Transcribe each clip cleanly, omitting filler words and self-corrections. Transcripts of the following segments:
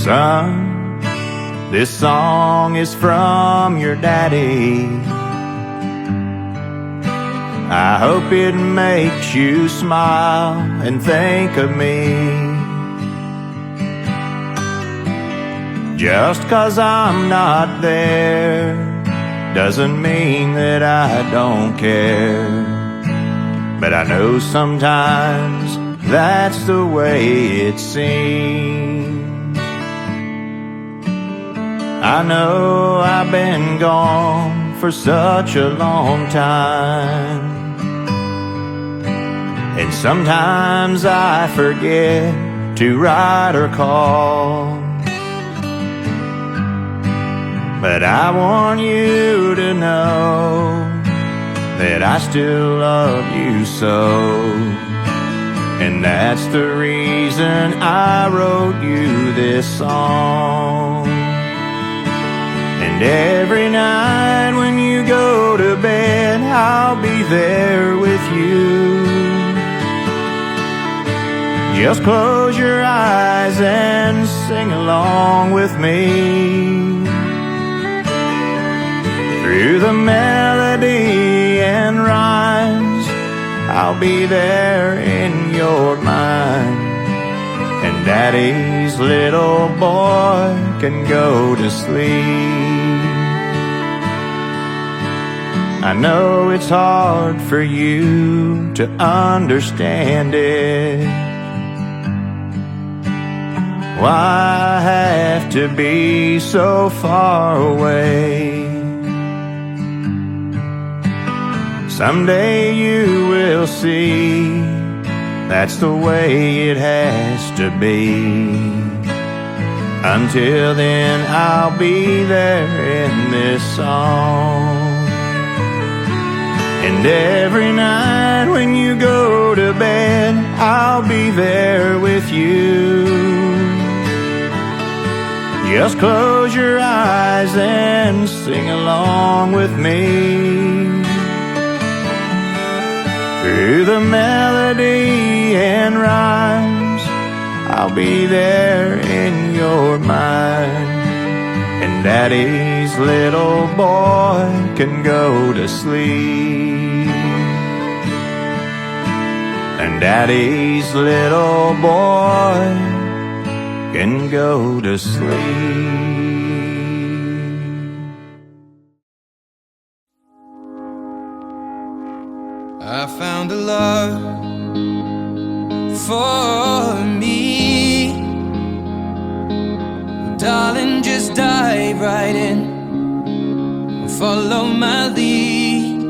Son, this song is from your daddy. I hope it makes you smile and think of me. Just 'cause I'm not there doesn't mean that I don't care. But I know sometimes that's the way it seems. I know I've been gone for such a long time, and sometimes I forget to write or call. But I want you to know that I still love you so, and that's the reason I wrote you this song. And every night when you go to bed, I'll be there with you. Just close your eyes and sing along with me. Through the melody and rhymes, I'll be there in your mind. And Daddy's little boy can go to sleep. I know it's hard for you to understand it, why I have to be so far away. Someday you will see that's the way it has to be. Until then, I'll be there in this song. And every night when you go to bed, I'll be there with you. Just close your eyes and sing along with me. Through the melody and rhymes, I'll be there in your mind. And Daddy's little boy can go to sleep. And Daddy's little boy can go to sleep. I found a love for me. Darling, just dive right in, follow my lead.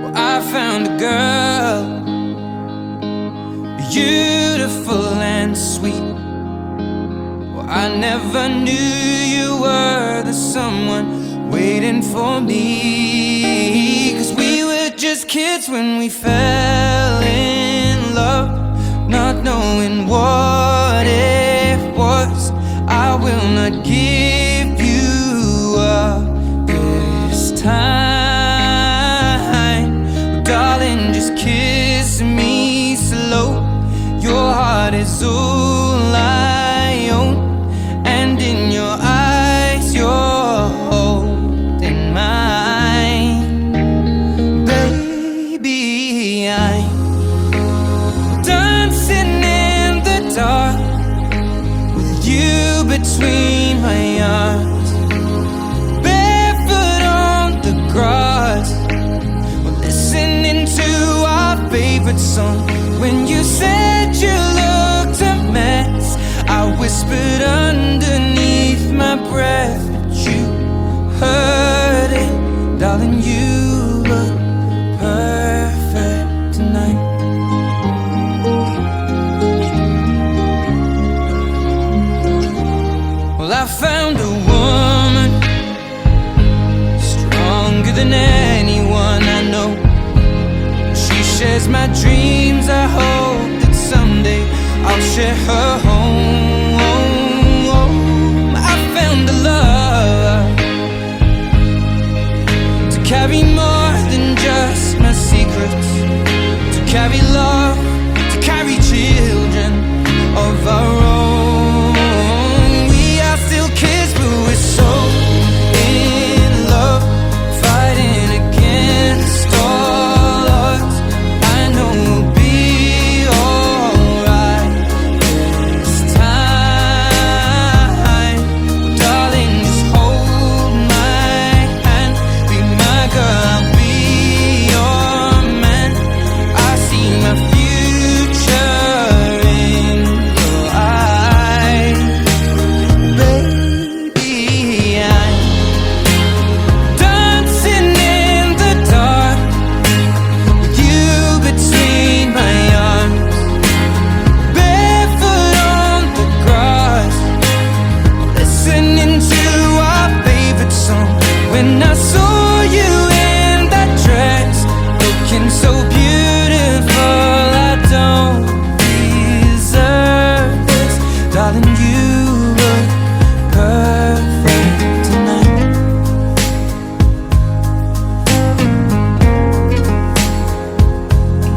Well, I found a girl, beautiful and sweet. Well, I never knew you were the someone waiting for me. 'Cause we were just kids when we fell in love, not knowing what it was. I will not give you up this time. Darling, just kiss me slow. Your heart is all I own, and in your eyes you're holding mine. Baby, I'm dancing in the dark with you between my arms, barefoot on the grass. We're listening to our favorite song. When you said you looked a mess, I whispered underneath my breath, but you heard it. Darling, you look perfect tonight. Well, I found a woman stronger than anyone I know. She shares my dreams. I hope that someday I'll share her home. I found a love to carry more than just my secrets, to carry love, to carry children of our own. beautiful. I don't deserve this, darling. You look perfect tonight.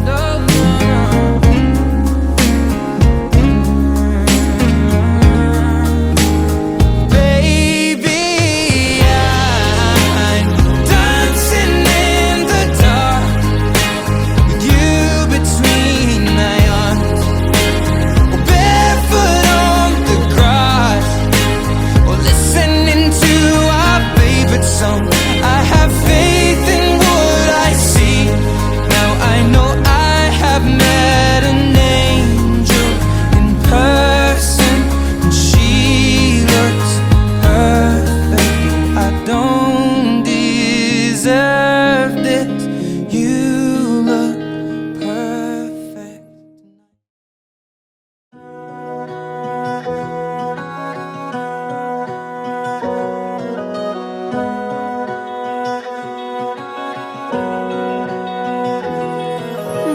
No, no, no. Baby, I'm dancing in the dark with you between my arms, or barefoot on the grass, or listening to our favorite song. I have faith in what I see. Now I know I have met an angel in person, and she looks perfect. I don't deserve this. You look perfect.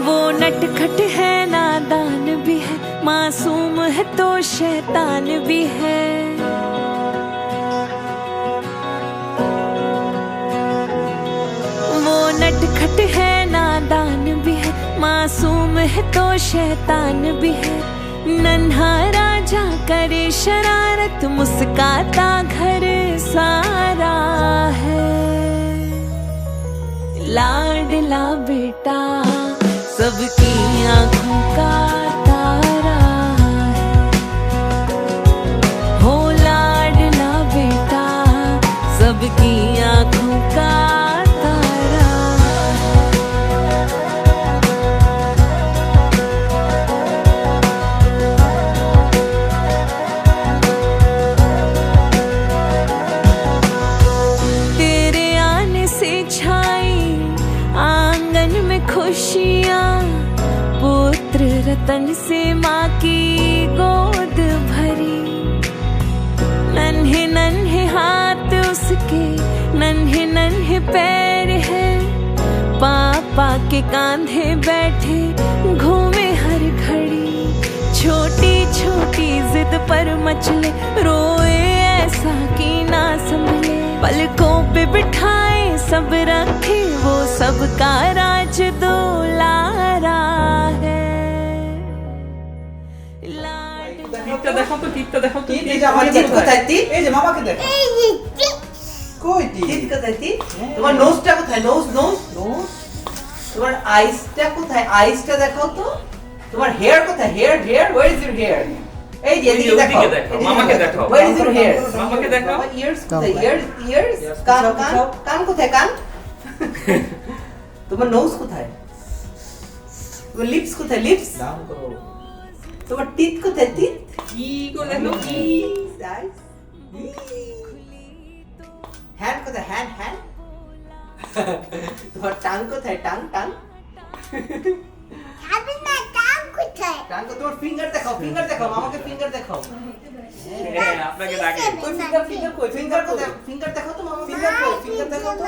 वो नटखट है, नादान भी है, मासूम है तो शैतान भी है। वो नटखट है, नादान भी है, मासूम है तो शैतान भी है। नन्हा राजा करे शरारत, मुस्काता घर सारा है। लाडला बेटा सबकी आंखों का तारा है। हो लाडला बेटा सबकी आंखों का तारा है। तेरे आने से छाई आंगन में खुशियाँ, पुत्र रतन से माँ की गोद भरी। नन्हे नन्हे हाथ उसके, नन्हे नन्हे पैर है, पापा के कांधे बैठे घूमे हर घड़ी। छोटी छोटी जिद पर मचले, रोए ऐसा कि ना संभले। पलकों पे बिठाए सब रखे, वो सबका राज दुलारा है। টিপটা দেখো তো, টিপটা দেখো তো। টিপ, এই যে আমার টিপ কোথায় টিপ? এই যে মামাকে দেখো। কই টিপ? টিপ কোথায় টিপ? তোমার নোজটা কোথায়? নোজ। তোমার আইসটা কোথায়? আইসটা দেখাও তো। তোমার হেয়ার কোথায়? Hair where is your hair? এই যে এদিকে দেখো। মামাকে দেখো। where is your hair? মামাকে দেখো। তোমার ears কোথায়? ears কান কোথায়? কান। তোমার নোজ কোথায়? তোমার লিপস কোথায়? লিপস। তোমার টিথ কোথায়? টিথ। কি করে দেখো কি? হ্যান্ড কোথায়? হ্যান্ড। তোমার টাং কোথায়? টাং। টাং তোমার ফিঙ্গার দেখাও। মামাকে ফিঙ্গার দেখাও। হ্যাঁ, আপনাকে ডাকে। কই ফিঙ্গার কই? ফিঙ্গার কোথায়? ফিঙ্গার দেখাও তো মামা। ফিঙ্গার কই? ফিঙ্গার দেখাও তো।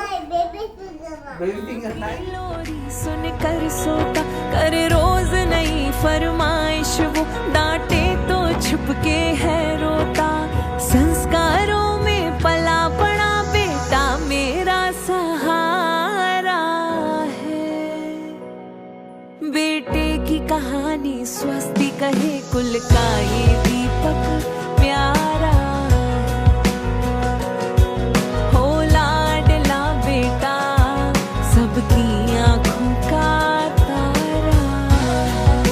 বেবি ফিঙ্গার নাই। लोरी सुन कर सोता करे रोज नई फरमाइश, वो डांटे तो छुप के है रोता। संस्कारों में पला पड़ा बेटा मेरा सहारा है। बेटे की कहानी स्वस्ति कहे, कुल का ये दीपक प्यारा है। हो लाडला बेटा सबकी आंखों का तारा है।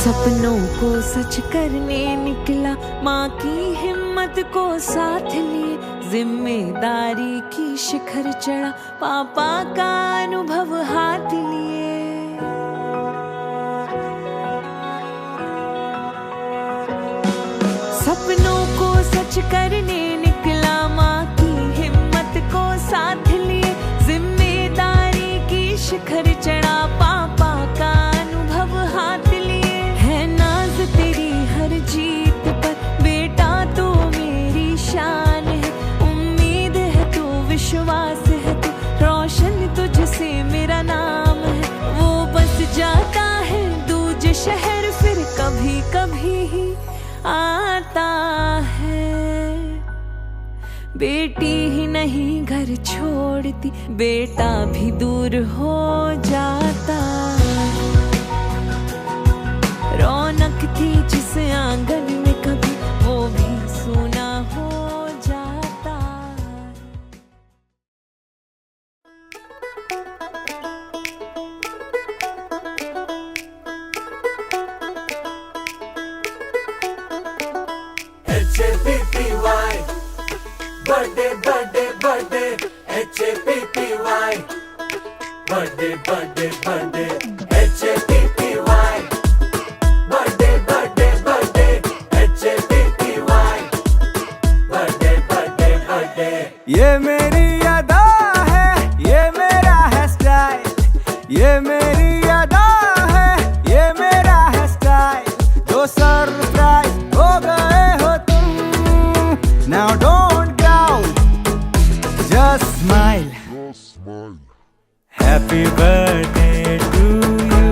सपनों को सच करने निकला, माँ की हिम्मत को साथ लिए। जिम्मेदारी की शिखर चढ़ा, पापा का अनुभव हाथ लिए। सपनों को सच करने निकला, माँ की हिम्मत को साथ लिए। जिम्मेदारी की शिखर चढ़ा, पापा का अनुभव हाथ लिए। है नाज तेरी हर जीत बेटी ही नहीं घर छोड़ती, बेटा भी दूर हो जाता। रौनक थी जिस आंगन में कभी, वो भी सूना हो जाता। H-A-P-P-Y Birthday, birthday, birthday H-A-P-P-Y Birthday, birthday, birthday H-A-P-P-Y Birthday, birthday, birthday H-A-P-P-Y Birthday, birthday, birthday ये मेरी अदा है, ये मेरा है स्टाइल। ये मेरी अदा है, ये मेरा है स्टाइल। जो सरप्राइज हो गए हो तुम, now don't growl, just smile. Happy birthday to you.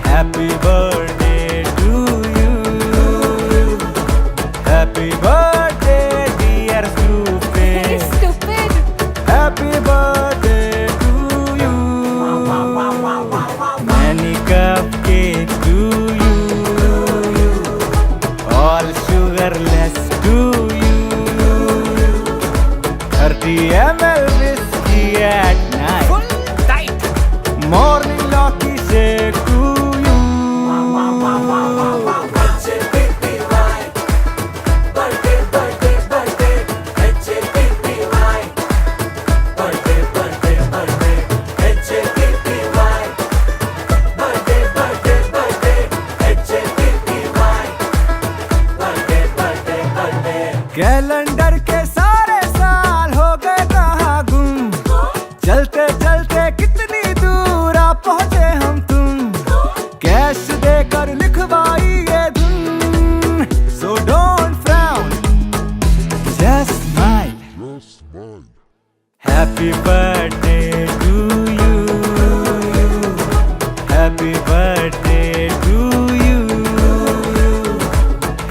Happy birthday to you. Happy birthday dear stupid. Happy birthday to you. Many cupcakes to you. All sugarless to you. 30 ml whiskey at night. Full tight. Morning Locky shake to you. H-A-P-P-Y Birthday, birthday, birthday H-A-P-P-Y Birthday, birthday, birthday H-A-P-P-Y Birthday, birthday, birthday H-A-P-P-Y Birthday, birthday, birthday calendar के सारे साल हो गए कहाँ गुम। चलते चलते कितनी दूर आ पहुँचे हम तुम। कैश देकर लिखवाई ये धुन। So don't frown, just smile. Happy birthday to you. Happy birthday to you.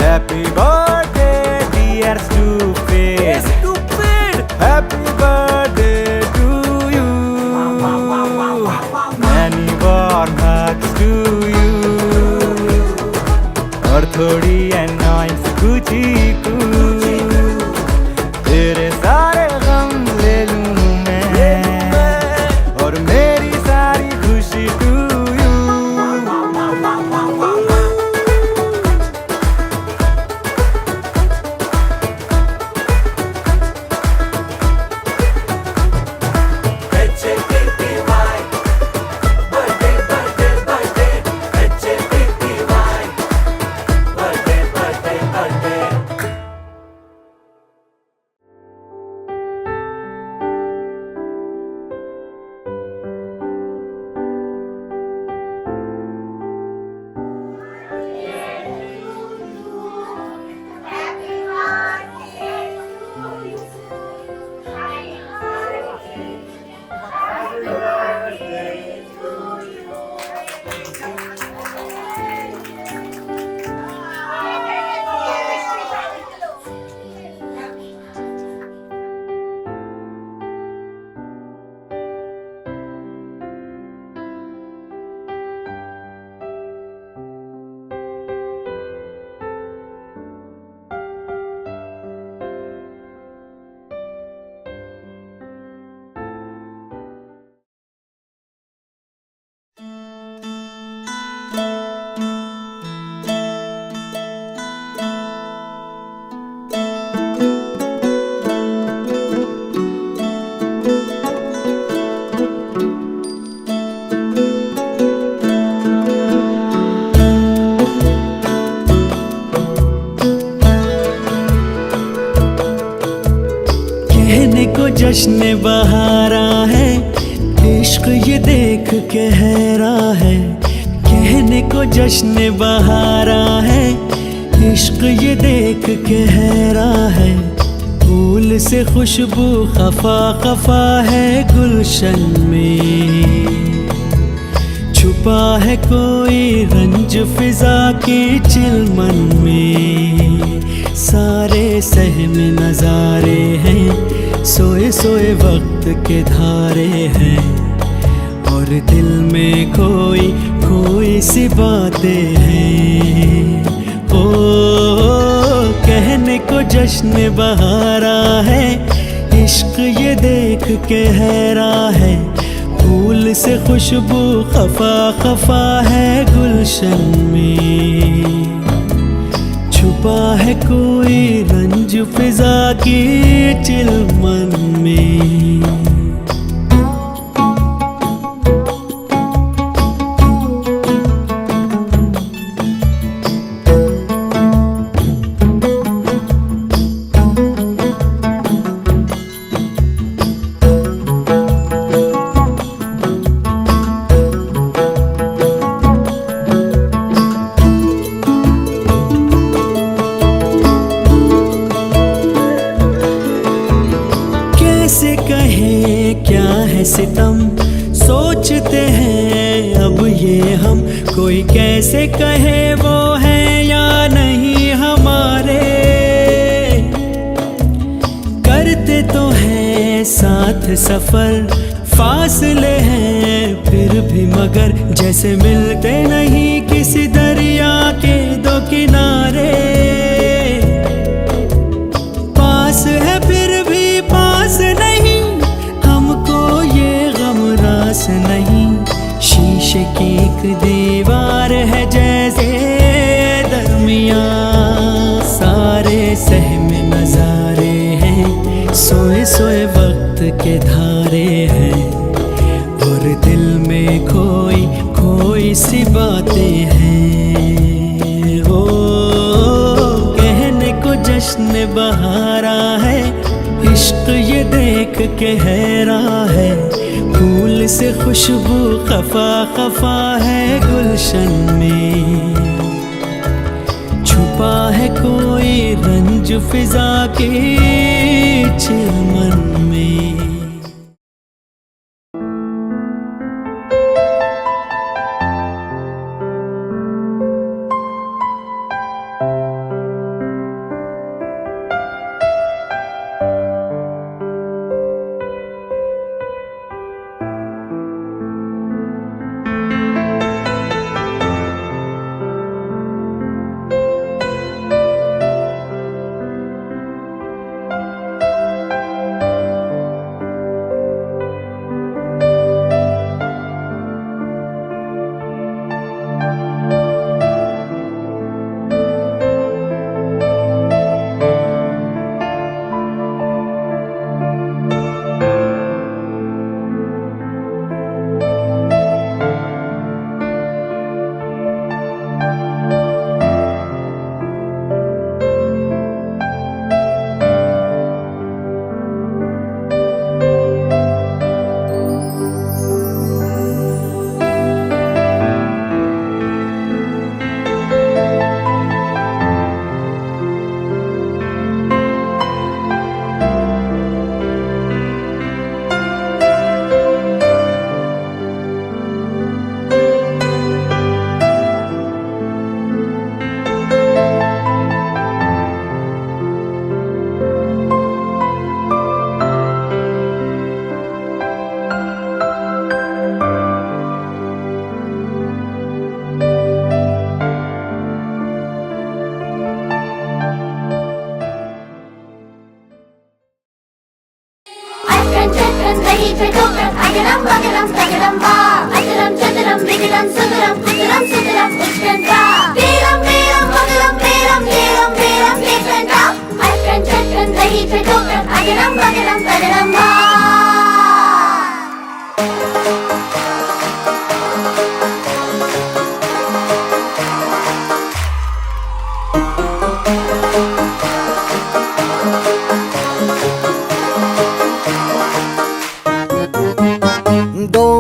Happy birthday dear stupid. Happy birthday to you. Many warm hugs to you. और थोड़ी annoyance कुछ तेरे सारे गम ले लूं मैं, और मेरी सारी खुशी to you. H-A-P-P-Y Birthday, birthday, birthday H-A-P-P-Y Birthday, birthday, birthday कहने को जश्न बहारा है, इश्क ये देख के हैरा है। कहने को जश्न बहारा है, इश्क ये देख के हैरा है। फूल से खुशबू खफा खफा है गुलशन में, छुपा है कोई रंज फिजा के चिलमन में। सारे सहमे नजारे हैं, सोए सोए वक्त के धारे हैं, और दिल में कोई कोई सी बातें हैं। ओ कहने को जश्न बहारा है, इश्क ये देख के हैरा है, फूल से खुशबू खफा खफा है गुलशन में, छुपा है कोई रंज फिजा की चिलमन में। कैसे कहे क्या है सितम, सोचते हैं अब ये हम, कोई कैसे कहे वो है या नहीं हमारे, करते तो हैं साथ सफर, फासले हैं फिर भी मगर, जैसे मिलते नहीं किसी दरिया के दो किनारे, पास है फिर भी पास नहीं, हमको ये गम रास नहीं, शीशे की एक दीवार है जैसे दरमियां, सारे सहमे नजारे हैं, सोए सोए वक्त के धारे हैं, और दिल में कोई कोई सी बातें हैं। ओ कहने को जश्न बहारा है, इश्क ये देख के हैरा है, फूल से खुशबू खफा खफा है गुलशन में, छुपा है कोई रंज फिजा के चिलमन में।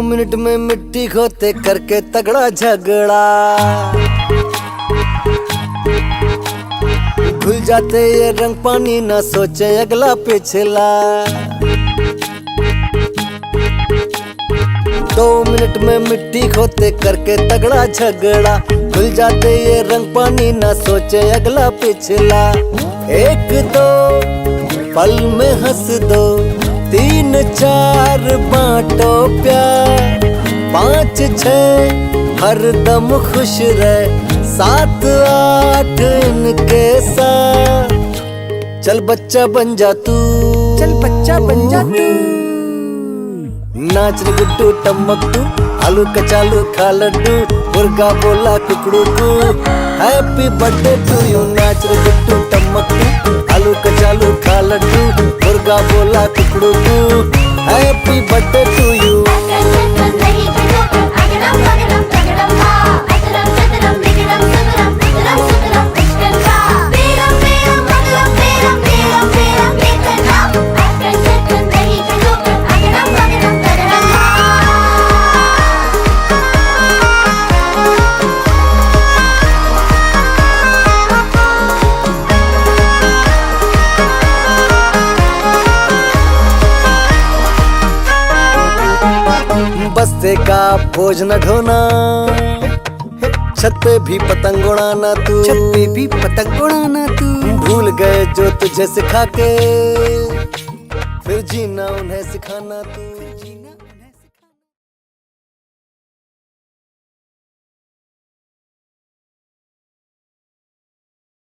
मिनट में मिट्टी खोते करके तगड़ा झगड़ा, भूल जाते ये रंग पानी ना सोचे अगला पिछला। 2 मिनट में मिट्टी खोते करके तगड़ा झगड़ा, भूल भूल जाते ये रंग पानी ना सोचे अगला पिछला। एक दो पल में हंस दो, 3 4 बांटो प्यार, 5 6 हरदम खुश रहे, 7 8 इनके साथ। चल बच्चा बन जा तू, चल बच्चा बन जा तू, नाच रे गुड्डू टमकटू, आलू कचालू खा लड्डू, मुर्गा बोला कुकड़ू को हैप्पी बर्थडे टू यू। नाच रे गुड्डू टमकटू, आलू कचालू खा लड्डू, मुर्गा बोला कुकड़ू को हैप्पी बर्थडे टू यू। बस्ते का बोझ न ढोना, छत पे भी पतंग उड़ाना तू, छत पे भी पतंग उड़ाना तू। भूल गए जो तुझे सिखा के, फिर जीना उन्हें सिखाना तू।